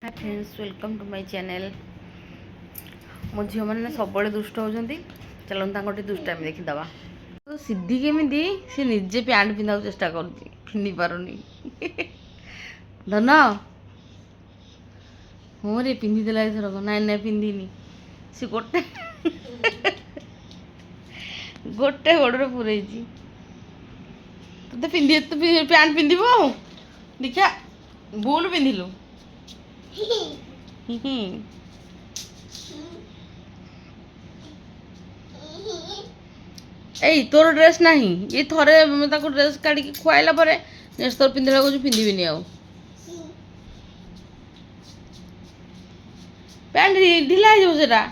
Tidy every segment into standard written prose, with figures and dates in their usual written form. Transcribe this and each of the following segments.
Hi friends, welcome to my channel. मो झील मैंने सब दुष्ट होती। चलो गोटे दुष्टामी देखीदे। तो सिद्धि केमी सी निजे पैंट पिंधा चेष्टा कर पिंधि पारुनी। धन हाँ रे पिंधिदेला एथरक। नाई नाई पिंधिनी सी गोटे गोटे गोड़े पूरे तो पिंधि तो पैंट पिंध देखा भूल पिंधिलु। एई तोर ड्रेस नहीं ये थरे ड्रेस काढ़ खुआला तोर पिंधला को पिंधि आउ पैंट ढिला होगा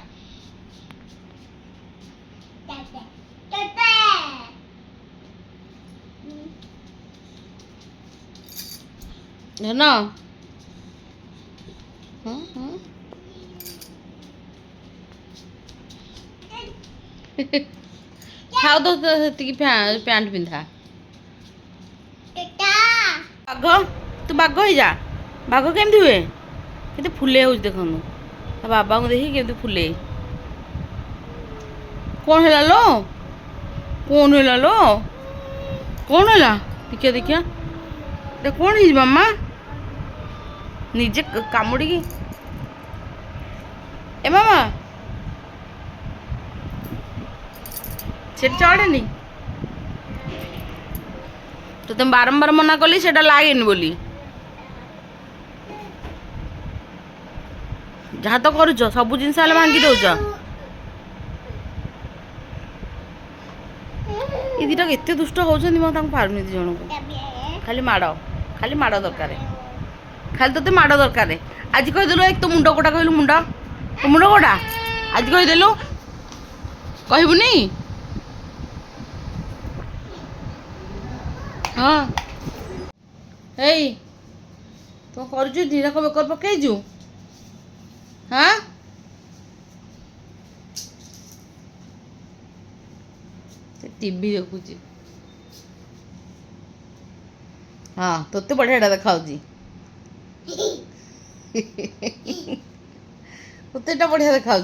ना खाओ तो पैंट पिंधा बाघ तू बाघ ही जा। बाघ केमती हुए के फुले हो देखु बाबा को देखी के फुले कौन है लो कौन है लो कौन है देखिया देखिया कौन है मामा निजे कामुड़ी ए मामा से चढ़ेनि तो तुम बारंबार मना कली से लगे बोली जहाँ तो करुच सब जिन भांगी दौच ये दीटा एत दुष्ट होती पारुनी दी जन को खाली माड़ दरकार खाली तो माड़ दरकार आज कहीदेलु एक तो मुंड कोटा कहलु मुंड तो मुंड कोटा आज कहीदेलु कहबुनी हाँ एई तुम कर नीरक बेकर पकईजु हाँ टीवी देखुची हाँ तोते बढ़िया देखा तोते बढ़िया देखा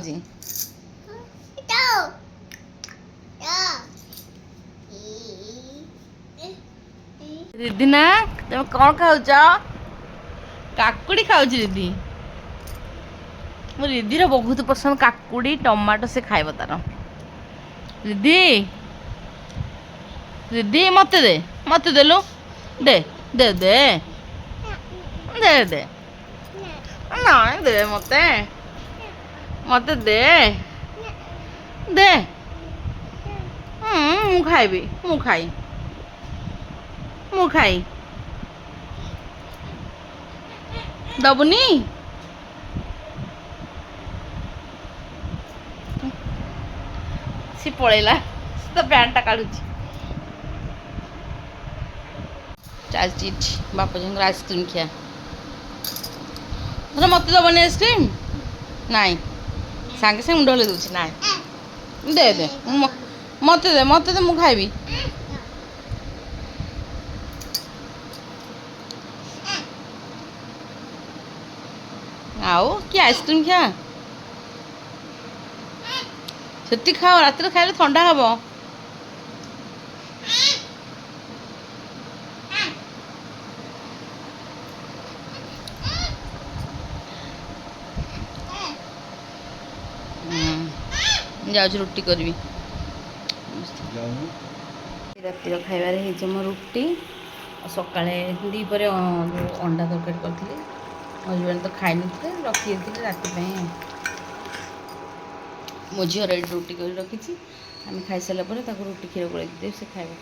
दीदी ना तुम कौन खाऊच काकुड़ी खाऊच दीदी मो दीदी बहुत पसंद काकुड़ी टमाटो से खाइब तार दीदी दीदी मत देलु दे दे दे दे दे ना दे मते मत दे दे मु खाइबी मु खाई दबुनी सी पड़ेला तो पैंटा काढ़ुची चलती बाप जी आइसक्रीम खिया मत दबनी आइसक्रीम नाई सांगे सांगे मुंड हल दूसरी ना दे दे मत दे मु खाइबी आओ कि आइसक्रीम खा से खाओ रात खाइले ठंडा हम जाऊँ रुटी करी रातिर खाइबार मो रुटी सका दीपर अंडा तरकारी करी हजबैंड तो खाई नी रखी रात मो झील रेडी रुटी कर रखी आम खाई सारा रुटी क्षीर गोल से खाइबा।